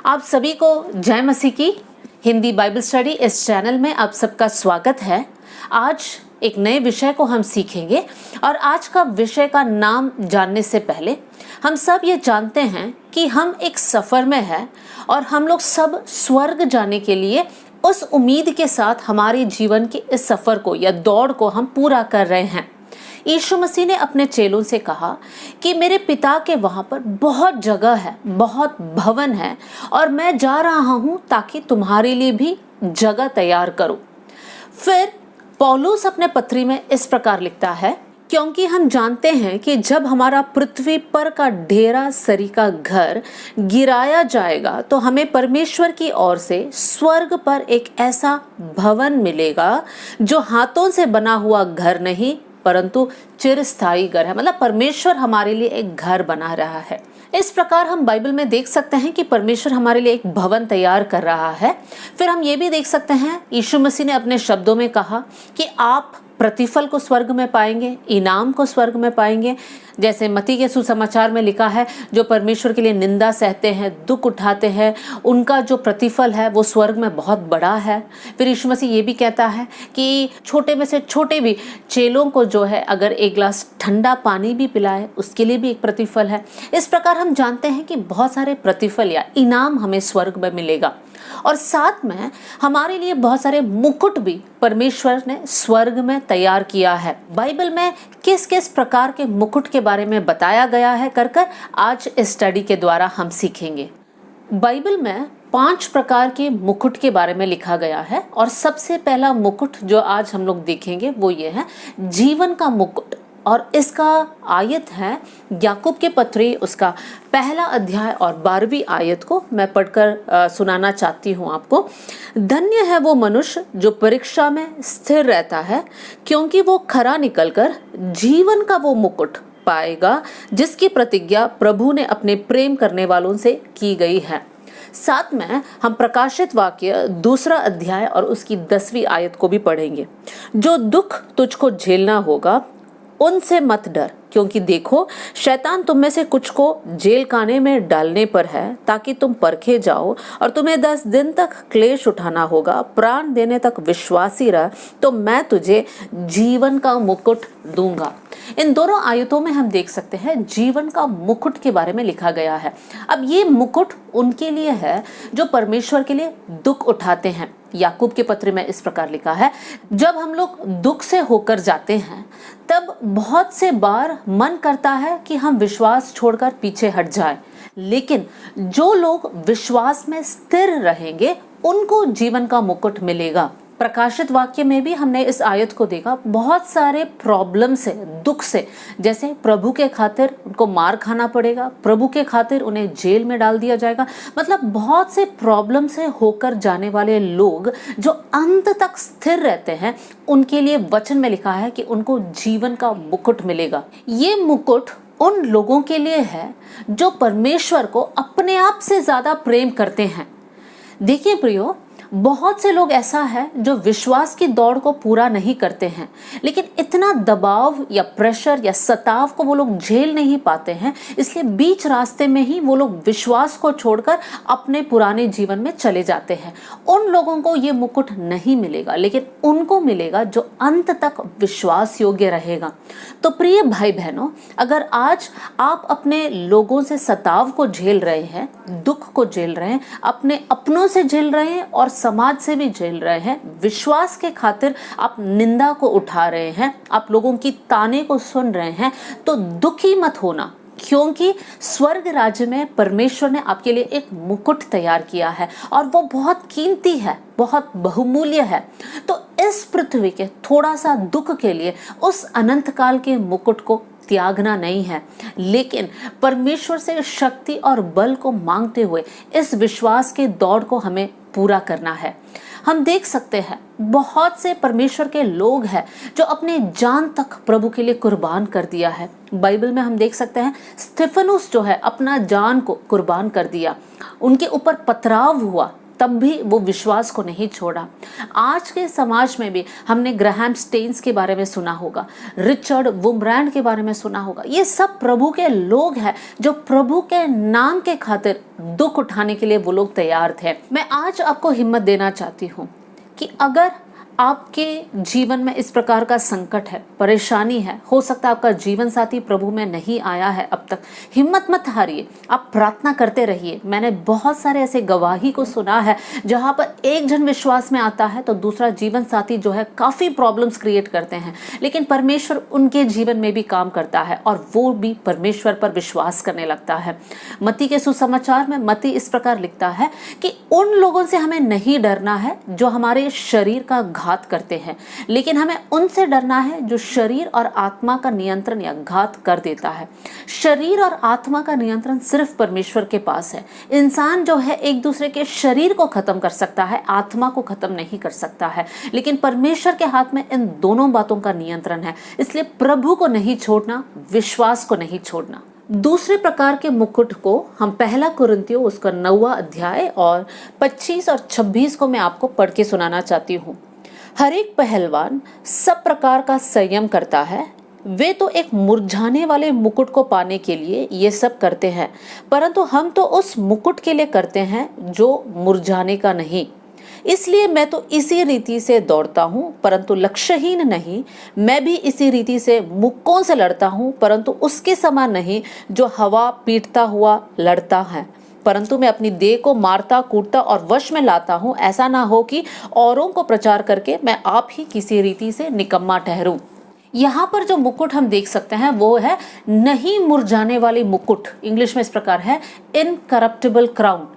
आप सभी को जय मसीह की हिंदी बाइबल स्टडी इस चैनल में आप सबका स्वागत है। आज एक नए विषय को हम सीखेंगे और आज का विषय का नाम जानने से पहले हम सब ये जानते हैं कि हम एक सफ़र में हैं और हम लोग सब स्वर्ग जाने के लिए उस उम्मीद के साथ हमारे जीवन के इस सफ़र को या दौड़ को हम पूरा कर रहे हैं। यीशु मसीह ने अपने चेलों से कहा कि मेरे पिता के वहाँ पर बहुत जगह है, बहुत भवन है और मैं जा रहा हूँ ताकि तुम्हारे लिए भी जगह तैयार करूँ। फिर पौलुस अपने पत्री में इस प्रकार लिखता है, क्योंकि हम जानते हैं कि जब हमारा पृथ्वी पर का ढेरा सरी का घर गिराया जाएगा तो हमें परमेश्वर की ओर से स्वर्ग पर एक ऐसा भवन मिलेगा जो हाथों से बना हुआ घर नहीं परंतु चिरस्थायी घर है। मतलब परमेश्वर हमारे लिए एक घर बना रहा है। इस प्रकार हम बाइबल में देख सकते हैं कि परमेश्वर हमारे लिए एक भवन तैयार कर रहा है। फिर हम ये भी देख सकते हैं यीशु मसीह ने अपने शब्दों में कहा कि आप प्रतिफल को स्वर्ग में पाएंगे, इनाम को स्वर्ग में पाएंगे। जैसे मत्ती के सुसमाचार में लिखा है, जो परमेश्वर के लिए निंदा सहते हैं, दुख उठाते हैं, उनका जो प्रतिफल है वो स्वर्ग में बहुत बड़ा है। फिर यीशु मसीह ये भी कहता है कि छोटे में से छोटे भी चेलों को जो है अगर एक गिलास ठंडा पानी भी पिलाए उसके लिए भी एक प्रतिफल है। इस प्रकार हम जानते हैं कि बहुत सारे प्रतिफल या इनाम हमें स्वर्ग में मिलेगा और साथ में हमारे लिए बहुत सारे मुकुट भी परमेश्वर ने स्वर्ग में तैयार किया है। बाइबल में किस किस प्रकार के मुकुट के बारे में बताया गया है कर आज इस स्टडी के द्वारा हम सीखेंगे। बाइबल में 5 प्रकार के मुकुट के बारे में लिखा गया है और सबसे पहला मुकुट जो आज हम लोग देखेंगे वो ये है जीवन का मुकुट। और इसका आयत है याकूब के पत्री उसका पहला अध्याय और 12वीं आयत को मैं पढ़कर सुनाना चाहती हूँ आपको। धन्य है वो मनुष्य जो परीक्षा में स्थिर रहता है, क्योंकि वो खरा निकलकर जीवन का वो मुकुट पाएगा जिसकी प्रतिज्ञा प्रभु ने अपने प्रेम करने वालों से की गई है। साथ में हम प्रकाशित वाक्य 2 अध्याय और उसकी 10वीं आयत को भी पढ़ेंगे। जो दुख तुझको झेलना होगा उनसे मत डर, क्योंकि देखो शैतान तुम में से कुछ को जेल खाने में डालने पर है ताकि तुम परखे जाओ और तुम्हें 10 दिन तक क्लेश उठाना होगा। प्राण देने तक विश्वासी रह तो मैं तुझे जीवन का मुकुट दूंगा। इन दोनों आयतों में हम देख सकते हैं जीवन का मुकुट के बारे में लिखा गया है। अब ये मुकुट उनके लिए है जो परमेश्वर के लिए दुख उठाते हैं। याकूब के पत्र में इस प्रकार लिखा है, जब हम लोग दुख से होकर जाते हैं तब बहुत से बार मन करता है कि हम विश्वास छोड़कर पीछे हट जाएं, लेकिन जो लोग विश्वास में स्थिर रहेंगे उनको जीवन का मुकुट मिलेगा। प्रकाशित वाक्य में भी हमने इस आयत को देखा, बहुत सारे प्रॉब्लम से, दुख से, जैसे प्रभु के खातिर उनको मार खाना पड़ेगा, प्रभु के खातिर उन्हें जेल में डाल दिया जाएगा। मतलब बहुत से प्रॉब्लम से होकर जाने वाले लोग जो अंत तक स्थिर रहते हैं उनके लिए वचन में लिखा है कि उनको जीवन का मुकुट मिलेगा। ये मुकुट उन लोगों के लिए है जो परमेश्वर को अपने आप से ज्यादा प्रेम करते हैं। देखिए प्रियो, बहुत से लोग ऐसा है जो विश्वास की दौड़ को पूरा नहीं करते हैं, लेकिन इतना दबाव या प्रेशर या सताव को वो लोग झेल नहीं पाते हैं, इसलिए बीच रास्ते में ही वो लोग विश्वास को छोड़कर अपने पुराने जीवन में चले जाते हैं। उन लोगों को ये मुकुट नहीं मिलेगा, लेकिन उनको मिलेगा जो अंत तक विश्वास योग्य रहेगा। तो प्रिय भाई बहनों, अगर आज आप अपने लोगों से सताव को झेल रहे हैं, दुख को झेल रहे हैं, अपने अपनों से झेल रहे हैं और समाज से भी झेल रहे हैं, विश्वास के खातिर आप निंदा को उठा रहे हैं, आप लोगों की ताने को सुन रहे हैं, तो दुखी मत होना, क्योंकि स्वर्ग राज्य में परमेश्वर ने आपके लिए एक मुकुट तैयार किया है और वो बहुत कीमती है, बहुत बहुमूल्य है। तो इस पृथ्वी के थोड़ा सा दुख के लिए उस अनंत काल के मुकुट को त्यागना नहीं है, लेकिन परमेश्वर से शक्ति और बल को मांगते हुए इस विश्वास के दौड़ को हमें पूरा करना है। हम देख सकते हैं बहुत से परमेश्वर के लोग हैं जो अपने जान तक प्रभु के लिए कुर्बान कर दिया है। बाइबल में हम देख सकते हैं स्तिफनुस जो है अपना जान को कुर्बान कर दिया, उनके ऊपर पथराव हुआ, तब भी वो विश्वास को नहीं छोड़ा। आज के समाज में भी हमने ग्राहम स्टेन्स के बारे में सुना होगा, रिचर्ड वुमब्रैंड के बारे में सुना होगा। ये सब प्रभु के लोग हैं जो प्रभु के नाम के खातिर दुख उठाने के लिए वो लोग तैयार थे। मैं आज आपको हिम्मत देना चाहती हूँ कि अगर आपके जीवन में इस प्रकार का संकट है, परेशानी है, हो सकता है आपका जीवन साथी प्रभु में नहीं आया है अब तक, हिम्मत मत हारिए, आप प्रार्थना करते रहिए। मैंने बहुत सारे ऐसे गवाही को सुना है जहाँ पर एक जन विश्वास में आता है तो दूसरा जीवन साथी जो है काफ़ी प्रॉब्लम्स क्रिएट करते हैं, लेकिन परमेश्वर उनके जीवन में भी काम करता है और वो भी परमेश्वर पर विश्वास करने लगता है। मत्ती के सुसमाचार में मत्ती इस प्रकार लिखता है कि उन लोगों से हमें नहीं डरना है जो हमारे शरीर का घात करते हैं, लेकिन हमें उनसे डरना है जो शरीर और आत्मा का नियंत्रण या घात कर देता है। शरीर और आत्मा का नियंत्रण सिर्फ परमेश्वर के पास है। इंसान जो है एक दूसरे के शरीर को खत्म कर सकता है, आत्मा को खत्म नहीं कर सकता है, लेकिन परमेश्वर के हाथ में इन दोनों बातों का नियंत्रण है। इसलिए प्रभु को नहीं छोड़ना, विश्वास को नहीं छोड़ना। दूसरे प्रकार के मुकुट को हम पहला कुरिन्थियों उसका 9वां अध्याय और 25 और 26 को मैं आपको पढ़ के सुनाना चाहती हूँ। हर एक पहलवान सब प्रकार का संयम करता है। वे तो एक मुरझाने वाले मुकुट को पाने के लिए ये सब करते हैं, परंतु हम तो उस मुकुट के लिए करते हैं जो मुरझाने का नहीं। इसलिए मैं तो इसी रीति से दौड़ता हूँ, परंतु लक्ष्यहीन नहीं। मैं भी इसी रीति से मुक्कों से लड़ता हूँ, परंतु उसके समान नहीं जो हवा पीटता हुआ लड़ता है, परंतु मैं अपनी देह को मारता कूटता और वश में लाता हूँ, ऐसा ना हो कि औरों को प्रचार करके मैं आप ही किसी रीति से निकम्मा ठहरूं। यहाँ पर जो मुकुट हम देख सकते हैं वो है नहीं मुरझाने वाली मुकुट। इंग्लिश में इस प्रकार है इनकरप्टिबल क्राउन।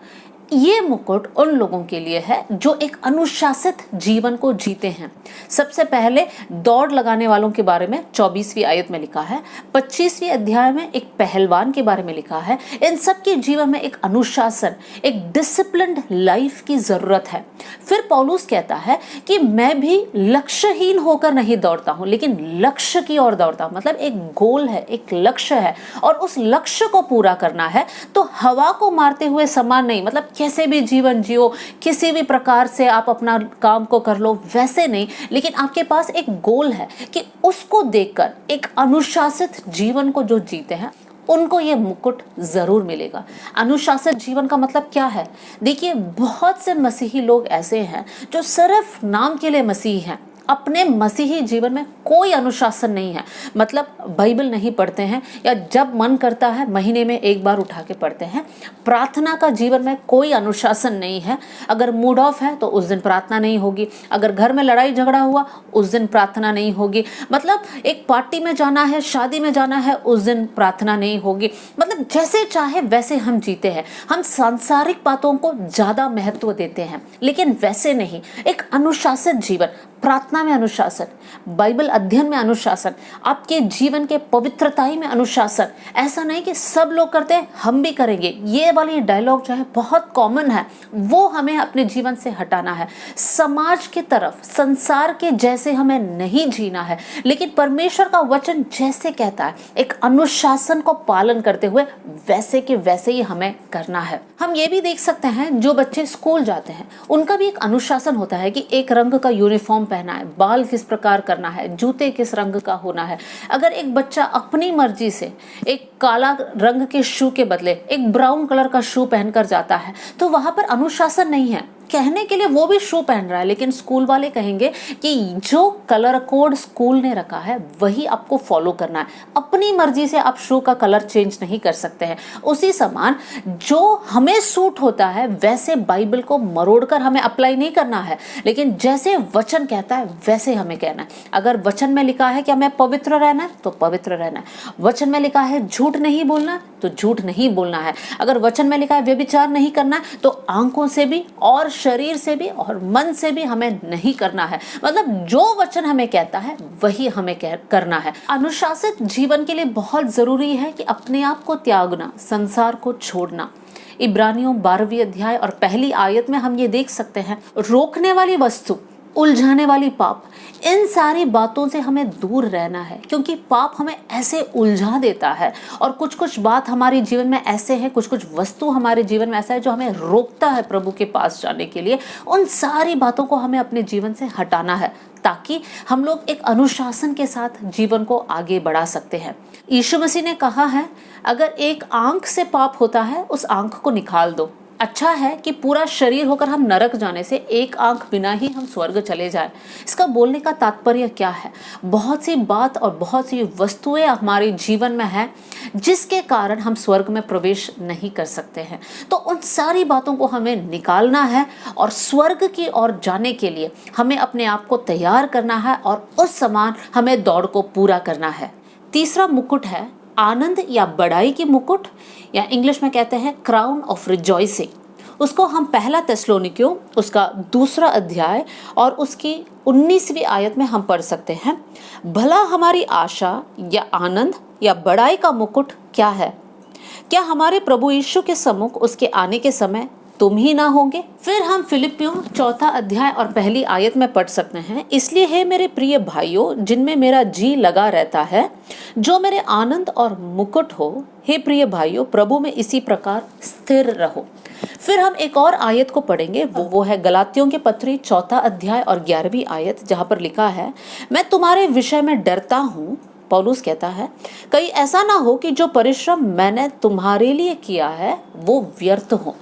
ये मुकुट उन लोगों के लिए है जो एक अनुशासित जीवन को जीते हैं। सबसे पहले दौड़ लगाने वालों के बारे में 24वीं आयत में लिखा है। 25वीं अध्याय में एक पहलवान के बारे में लिखा है। इन सब के जीवन में एक अनुशासन, एक डिसिप्लिन्ड लाइफ की जरूरत है। फिर पौलुस कहता है कि मैं भी लक्ष्यहीन होकर नहीं दौड़ता हूँ, लेकिन लक्ष्य की ओर दौड़ता हूँ। मतलब एक गोल है, एक लक्ष्य है और उस लक्ष्य को पूरा करना है। तो हवा को मारते हुए समान नहीं, मतलब कैसे भी जीवन जियो, किसी भी प्रकार से आप अपना काम को कर लो, वैसे नहीं, लेकिन आपके पास एक गोल है कि उसको देखकर एक अनुशासित जीवन को जो जीते हैं उनको ये मुकुट जरूर मिलेगा। अनुशासित जीवन का मतलब क्या है? देखिए, बहुत से मसीही लोग ऐसे हैं जो सिर्फ नाम के लिए मसीही हैं, अपने मसीही जीवन में कोई अनुशासन नहीं है। मतलब बाइबल नहीं पढ़ते हैं या जब मन करता है महीने में एक बार उठा के पढ़ते हैं। प्रार्थना का जीवन में कोई अनुशासन नहीं है। अगर मूड ऑफ है तो उस दिन प्रार्थना नहीं होगी। अगर घर में लड़ाई झगड़ा हुआ उस दिन प्रार्थना नहीं होगी। मतलब एक पार्टी में जाना है, शादी में जाना है, उस दिन प्रार्थना नहीं होगी। मतलब जैसे चाहे वैसे हम जीते हैं। हम सांसारिक बातों को ज्यादा महत्व देते हैं, लेकिन वैसे नहीं। एक अनुशासित जीवन, प्रार्थना में अनुशासन, बाइबल अध्ययन में अनुशासन, आपके जीवन के पवित्रताई में अनुशासन। ऐसा नहीं कि सब लोग करते हैं हम भी करेंगे। ये वाली डायलॉग जो है बहुत कॉमन है, वो हमें अपने जीवन से हटाना है। समाज की तरफ, संसार के जैसे हमें नहीं जीना है, लेकिन परमेश्वर का वचन जैसे कहता है एक अनुशासन को पालन करते हुए वैसे के वैसे ही हमें करना है। हम ये भी देख सकते हैं जो बच्चे स्कूल जाते हैं उनका भी एक अनुशासन होता है कि एक रंग का यूनिफॉर्म पहना है, बाल किस प्रकार करना है, जूते किस रंग का होना है। अगर एक बच्चा अपनी मर्जी से एक काला रंग के शू के बदले एक ब्राउन कलर का शू पहनकर जाता है तो वहां पर अनुशासन नहीं है। कहने के लिए वो भी शू पहन रहा है, लेकिन स्कूल वाले कहेंगे कि जो कलर कोड स्कूल ने रखा है वही आपको फॉलो करना है। अपनी मर्जी से आप शू का कलर चेंज नहीं कर सकते हैं। उसी समान जो हमें सूट होता है वैसे बाइबल को मरोड़कर हमें अप्लाई नहीं करना है, लेकिन जैसे वचन कहता है वैसे हमें कहना है। अगर वचन में लिखा है कि हमें पवित्र रहना है तो पवित्र रहना है। वचन में लिखा है झूठ नहीं बोलना तो झूठ नहीं बोलना है। अगर वचन में लिखा है व्यभिचार नहीं करना है तो आंखों से भी और शरीर से भी और मन से भी हमें नहीं करना है। मतलब जो वचन हमें कहता है वही हमें करना है। अनुशासित जीवन के लिए बहुत जरूरी है कि अपने आप को त्यागना, संसार को छोड़ना। इब्रानियों 12वीं अध्याय और पहली आयत में हम ये देख सकते हैं, रोकने वाली वस्तु उलझाने वाली पाप, इन सारी बातों से हमें दूर रहना है, क्योंकि पाप हमें ऐसे उलझा देता है। और कुछ कुछ बात हमारे जीवन में ऐसे है, कुछ कुछ वस्तु हमारे जीवन में ऐसा है जो हमें रोकता है प्रभु के पास जाने के लिए। उन सारी बातों को हमें अपने जीवन से हटाना है, ताकि हम लोग एक अनुशासन के साथ जीवन को आगे बढ़ा सकते हैं। यीशु मसीह ने कहा है, अगर एक आंख से पाप होता है, उस आंख को निकाल दो। अच्छा है कि पूरा शरीर होकर हम नरक जाने से एक आंख बिना ही हम स्वर्ग चले जाएं। इसका बोलने का तात्पर्य क्या है? बहुत सी बात और बहुत सी वस्तुएं हमारे जीवन में है जिसके कारण हम स्वर्ग में प्रवेश नहीं कर सकते हैं। तो उन सारी बातों को हमें निकालना है और स्वर्ग की ओर जाने के लिए हमें अपने आप को तैयार करना है और उस समान हमें दौड़ को पूरा करना है। तीसरा मुकुट है आनंद या बड़ाई की मुकुट, या इंग्लिश में कहते हैं क्राउन ऑफ रिजॉइसिंग। उसको हम पहला थिस्सलुनीकियों उसका 2 अध्याय और उसकी 19वीं आयत में हम पढ़ सकते हैं। भला हमारी आशा या आनंद या बड़ाई का मुकुट क्या है? क्या हमारे प्रभु यीशु के सम्मुख उसके आने के समय तुम ही ना होंगे? फिर हम फिलिपियों 4 अध्याय और पहली आयत में पढ़ सकते हैं, इसलिए हे मेरे प्रिय भाइयों जिनमें मेरा जी लगा रहता है, जो मेरे आनंद और मुकुट हो, हे प्रिय भाइयों प्रभु में इसी प्रकार स्थिर रहो। फिर हम एक और आयत को पढ़ेंगे, वो है गलातियों के पत्री 4 अध्याय और 11वीं आयत, जहाँ पर लिखा है, मैं तुम्हारे विषय में डरता हूँ। पौलुस कहता है, कहीं ऐसा ना हो कि जो परिश्रम मैंने तुम्हारे लिए किया है वो व्यर्थ हो।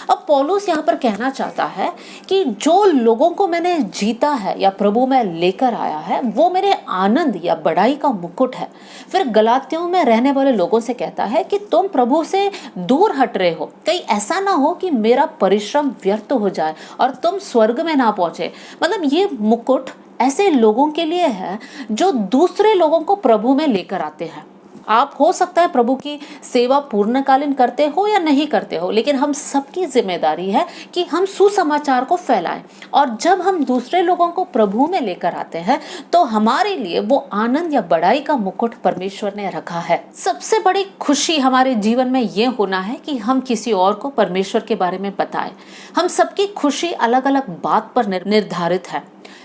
अब पौलुस यहाँ पर कहना चाहता है कि जो लोगों को मैंने जीता है या प्रभु में लेकर आया है, वो मेरे आनंद या बड़ाई का मुकुट है। फिर गलातियों में रहने वाले लोगों से कहता है कि तुम प्रभु से दूर हट रहे हो, कहीं ऐसा ना हो कि मेरा परिश्रम व्यर्थ हो जाए और तुम स्वर्ग में ना पहुंचे। मतलब ये मुकुट ऐसे लोगों के लिए है जो दूसरे लोगों को प्रभु में लेकर आते हैं। आप हो सकता है प्रभु की सेवा पूर्णकालीन करते हो या नहीं करते हो, लेकिन हम सबकी जिम्मेदारी है कि हम सुसमाचार को फैलाएं। और जब हम दूसरे लोगों को प्रभु में लेकर आते हैं तो हमारे लिए वो आनंद या बड़ाई का मुकुट परमेश्वर ने रखा है। सबसे बड़ी खुशी हमारे जीवन में ये होना है कि हम किसी और को परमेश्वर के बारे में बताएं। हम सबकी खुशी अलग अलग बात पर निर्धारित है।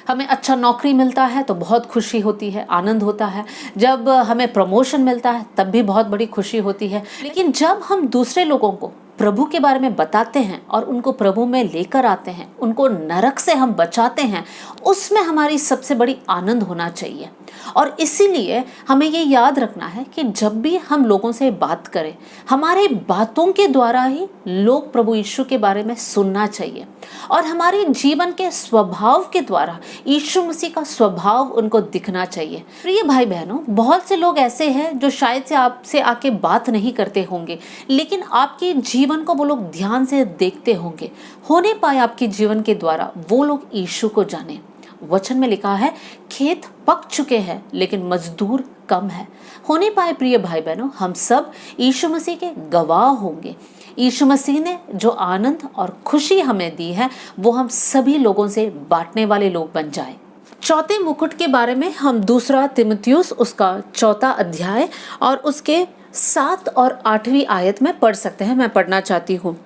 हमें अच्छा नौकरी मिलता है तो बहुत खुशी होती है, आनंद होता है। जब हमें प्रमोशन मिलता है तब भी बहुत बड़ी खुशी होती है। लेकिन जब हम दूसरे लोगों को प्रभु के बारे में बताते हैं और उनको प्रभु में लेकर आते हैं, उनको नरक से हम बचाते हैं, उसमें हमारी सबसे बड़ी आनंद होना चाहिए। और इसीलिए हमें ये याद रखना है कि जब भी हम लोगों से बात करें, हमारे बातों के द्वारा ही लोग प्रभु यीशु के बारे में सुनना चाहिए। और हमारे जीवन के स्वभाव के द्वारा यीशु मसीह का स्वभाव उनको दिखना चाहिए। प्रिय भाई बहनों, बहुत से लोग ऐसे हैं जो शायद से आपसे आके बात नहीं करते होंगे, लेकिन आपके जीवन को वो लोग ध्यान से देखते होंगे। होने पाए आपके जीवन के द्वारा वो लोग यीशु को जाने। वचन में लिखा है, खेत पक चुके हैं लेकिन मजदूर कम है। होने पाए प्रिय भाई बहनों, हम सब यीशु मसीह के गवाह होंगे। यीशु मसीह ने जो आनंद और खुशी हमें दी है वो हम सभी लोगों से बांटने वाले लोग बन जाए। चौथे मुकुट के बारे में हम 2 तिमुथियुस उसका 4 अध्याय और उसके 7 और 8वीं आयत में पढ़ सकते हैं। मैं पढ़ना चाहती हूँ।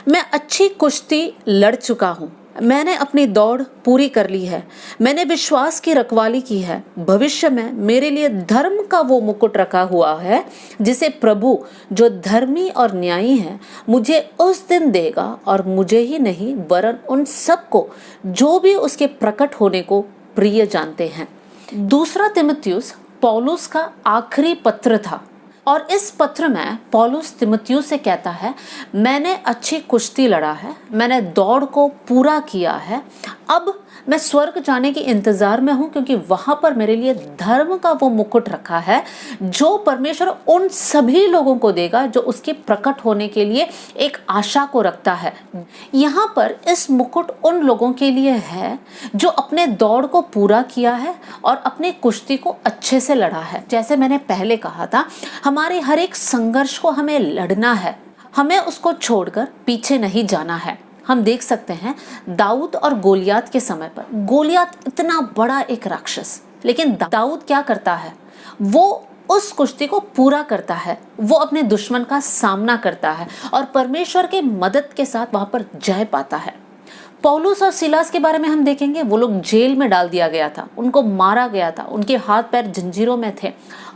मैं अच्छी कुश्ती लड़ चुका हूँ, मैंने अपनी दौड़ पूरी कर ली है, मैंने विश्वास की रखवाली की है। भविष्य में मेरे लिए धर्म का वो मुकुट रखा हुआ है जिसे प्रभु जो धर्मी और न्यायी है मुझे उस दिन देगा, और मुझे ही नहीं वरन उन सबको जो भी उसके प्रकट होने को प्रिय जानते हैं। 2 तिमुथियुस पौलुस का आखिरी पत्र था और इस पत्र में पौलुस तिमुथियुस से कहता है, मैंने अच्छी कुश्ती लड़ा है, मैंने दौड़ को पूरा किया है, अब मैं स्वर्ग जाने के इंतजार में हूँ, क्योंकि वहाँ पर मेरे लिए धर्म का वो मुकुट रखा है जो परमेश्वर उन सभी लोगों को देगा जो उसके प्रकट होने के लिए एक आशा को रखता है। यहाँ पर इस मुकुट उन लोगों के लिए है जो अपने दौड़ को पूरा किया है और अपने कुश्ती को अच्छे से लड़ा है। जैसे मैंने पहले कहा था, हमारे हर एक संघर्ष को हमें लड़ना है, हमें उसको छोड़कर पीछे नहीं जाना है। हम देख सकते हैं दाऊद और गोलियात के समय पर, गोलियात इतना बड़ा एक राक्षस, लेकिन दाऊद क्या करता है, वो उस कुश्ती को पूरा करता है, वो अपने दुश्मन का सामना करता है और परमेश्वर के मदद के साथ वहां पर जय पाता है। पौलुस और सिलास के बारे में हम देखेंगे, वो लोग जेल में डाल दिया गया था, उनको मारा गया था, उनके हाथ पैर जंजीरों में थे।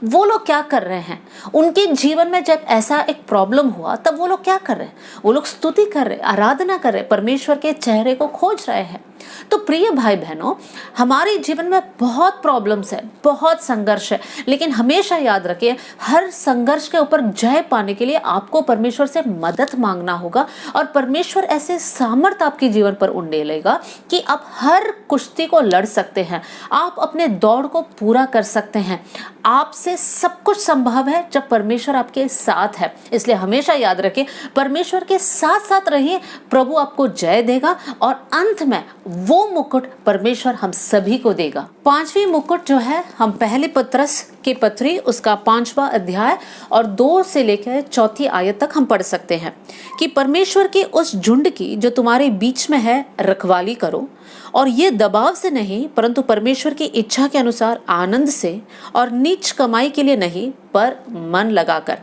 वो लोग क्या कर रहे हैं? उनके जीवन में जब ऐसा एक प्रॉब्लम हुआ तब वो लोग क्या कर रहे हैं? वो लोग स्तुति कर रहे, आराधना कर रहे, परमेश्वर के चेहरे को खोज रहे हैं। तो प्रिय भाई बहनों, हमारे जीवन में बहुत प्रॉब्लम्स है, बहुत संघर्ष है, लेकिन हमेशा याद रखिए, हर संघर्ष के ऊपर जय पाने के लिए आपको परमेश्वर से मदद मांगना होगा और परमेश्वर ऐसे सामर्थ्य आपके जीवन पर उंडेलेगा कि आप हर कुश्ती को लड़ सकते हैं, आप अपने दौड़ को पूरा कर सकते हैं। आपसे सब कुछ संभव है जब परमेश्वर आपके साथ है। इसलिए हमेशा याद रखें, परमेश्वर के साथ साथ रहिए, प्रभु आपको जय देगा और अंत में वो मुकुट परमेश्वर हम सभी को देगा। 5वीं मुकुट जो है, हम पहले पत्रस की पत्री उसका 5वां अध्याय और 2 से लेकर 4 आयत तक हम पढ़ सकते हैं कि परमेश्वर की उस झुंड की जो तुम्हारे बीच में है रखवाली करो, और ये दबाव से नहीं परंतु परमेश्वर की इच्छा के अनुसार आनंद से, और नीच कमाई के लिए नहीं पर मन लगाकर।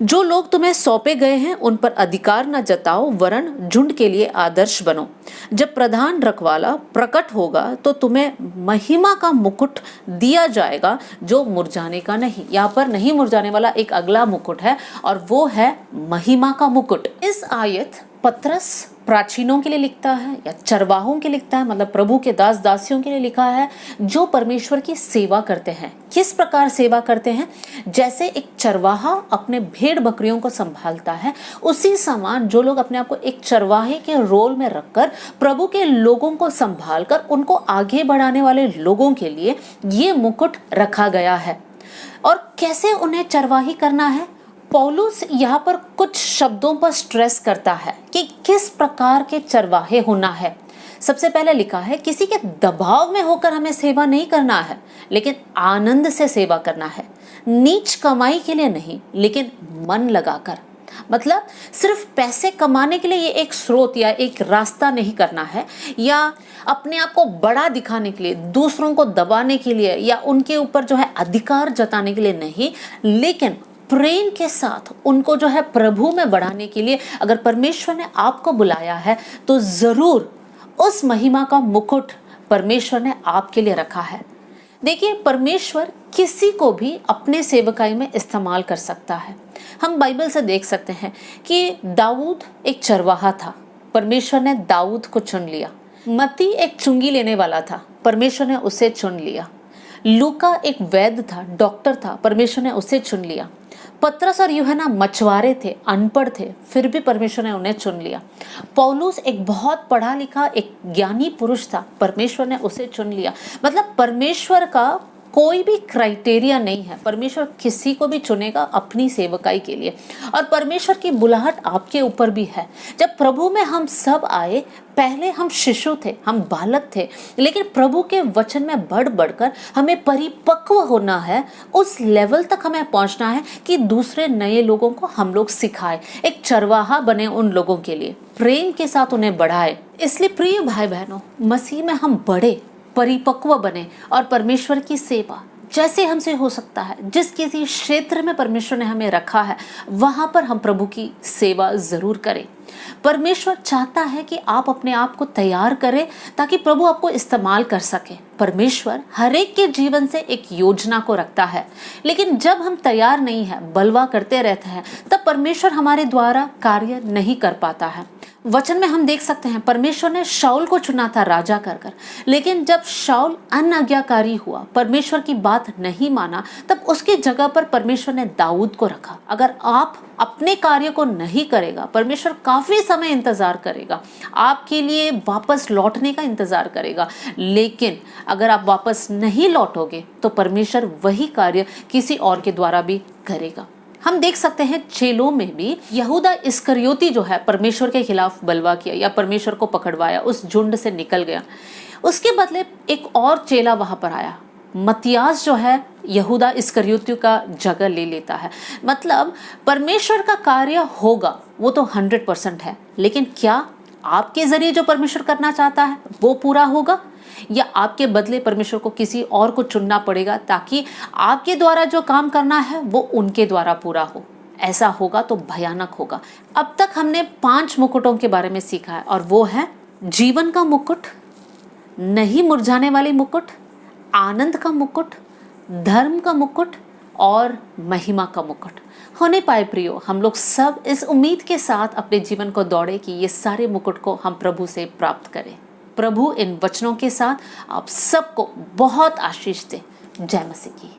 जो लोग तुम्हें सौंपे गए हैं उन पर अधिकार न जताओ, वरन झुंड के लिए आदर्श बनो। जब प्रधान रखवाला प्रकट होगा तो तुम्हें महिमा का मुकुट दिया जाएगा जो मुरझाने का नहीं। यहाँ पर नहीं मुरझाने वाला एक अगला मुकुट है और वो है महिमा का मुकुट। इस आयत पत्रस प्राचीनों के लिए लिखता है या चरवाहों के लिखता है, मतलब प्रभु के दास दासियों के लिए लिखा है जो परमेश्वर की सेवा करते हैं। किस प्रकार सेवा करते हैं? जैसे एक चरवाहा अपने भेड़ बकरियों को संभालता है, उसी समान जो लोग अपने आप को एक चरवाहे के रोल में रखकर प्रभु के लोगों को संभालकर उनको आगे बढ़ाने वाले लोगों के लिए ये मुकुट रखा गया है। और कैसे उन्हें चरवाही करना है? पौलुस यहाँ पर कुछ शब्दों पर स्ट्रेस करता है कि किस प्रकार के चरवाहे होना है। सबसे पहले लिखा है, किसी के दबाव में होकर हमें सेवा नहीं करना है, लेकिन आनंद से सेवा करना है। नीच कमाई के लिए नहीं, लेकिन मन लगाकर। मतलब सिर्फ पैसे कमाने के लिए ये एक स्रोत या एक रास्ता नहीं करना है, या अपने आप को बड़ा दिखाने के लिए, दूसरों को दबाने के लिए, या उनके ऊपर जो है अधिकार जताने के लिए नहीं, लेकिन प्रेम के साथ उनको जो है प्रभु में बढ़ाने के लिए। अगर परमेश्वर ने आपको बुलाया है तो जरूर उस महिमा का मुकुट परमेश्वर ने आपके लिए रखा है। देखिए, परमेश्वर किसी को भी अपने सेवकाई में इस्तेमाल कर सकता है। हम बाइबल से देख सकते हैं कि दाऊद एक चरवाहा था, परमेश्वर ने दाऊद को चुन लिया। मत्ती एक चुंगी लेने वाला था, परमेश्वर ने उसे चुन लिया। लूका एक वैद्य था, डॉक्टर था, परमेश्वर ने उसे चुन लिया। पतरस और यूहन्ना मछुआरे थे, अनपढ़ थे, फिर भी परमेश्वर ने उन्हें चुन लिया। पौलुस एक बहुत पढ़ा लिखा एक ज्ञानी पुरुष था, परमेश्वर ने उसे चुन लिया। मतलब परमेश्वर का कोई भी क्राइटेरिया नहीं है, परमेश्वर किसी को भी चुनेगा अपनी सेवकाई के लिए। और परमेश्वर की बुलाहट आपके ऊपर भी है। जब प्रभु में हम सब आए, पहले हम शिशु थे, हम बालक थे, लेकिन प्रभु के वचन में बढ़ बढ़कर हमें परिपक्व होना है। उस लेवल तक हमें पहुंचना है कि दूसरे नए लोगों को हम लोग सिखाए, एक चरवाहा बने उन लोगों के लिए, प्रेम के साथ उन्हें बढ़ाए। इसलिए प्रिय भाई बहनों, मसीह में हम बढ़े, परिपक्व बने और परमेश्वर की सेवा जैसे हमसे हो सकता है, जिस किसी क्षेत्र में परमेश्वर ने हमें रखा है, वहां पर हम प्रभु की सेवा जरूर करें। परमेश्वर चाहता है कि आप अपने आप को तैयार करें ताकि प्रभु आपको इस्तेमाल कर सके। परमेश्वर हर एक के जीवन से एक योजना को रखता है, लेकिन जब हम तैयार नहीं है, बलवा करते रहते हैं, तब परमेश्वर हमारे द्वारा कार्य नहीं कर पाता है। वचन में हम देख सकते हैं, परमेश्वर ने शाऊल को चुना था राजा कर कर, लेकिन जब शाऊल अनाज्ञाकारी हुआ, परमेश्वर की बात नहीं माना, तब उसकी जगह पर परमेश्वर ने दाऊद को रखा। अगर आप अपने कार्य को नहीं करेगा, परमेश्वर काफी समय इंतजार करेगा, आपके लिए वापस लौटने का इंतजार करेगा, लेकिन अगर आप वापस नहीं लौटोगे तो परमेश्वर वही कार्य किसी और के द्वारा भी करेगा। हम देख सकते हैं चेलों में भी यहूदा इस्करियोती जो है परमेश्वर के खिलाफ बलवा किया या परमेश्वर को पकड़वाया, उस झुंड से निकल गया। उसके बदले एक और चेला वहां पर आया, मत्तियास जो है यहूदा इस्करियोती का जगह ले लेता है। मतलब परमेश्वर का कार्य होगा वो तो 100% है, लेकिन क्या आपके जरिए जो परमेश्वर करना चाहता है वो पूरा होगा, या आपके बदले परमेश्वर को किसी और को चुनना पड़ेगा ताकि आपके द्वारा जो काम करना है वो उनके द्वारा पूरा हो? ऐसा होगा तो भयानक होगा। अब तक हमने 5 मुकुटों के बारे में सीखा है, और वो है जीवन का मुकुट, नहीं मुरझाने वाली मुकुट, आनंद का मुकुट, धर्म का मुकुट और महिमा का मुकुट होने पाए। प्रियो, हम लोग सब इस उम्मीद के साथ अपने जीवन को दौड़े कि ये सारे मुकुट को हम प्रभु से प्राप्त करें। प्रभु इन वचनों के साथ आप सबको बहुत आशीष दे। जय मसीह की।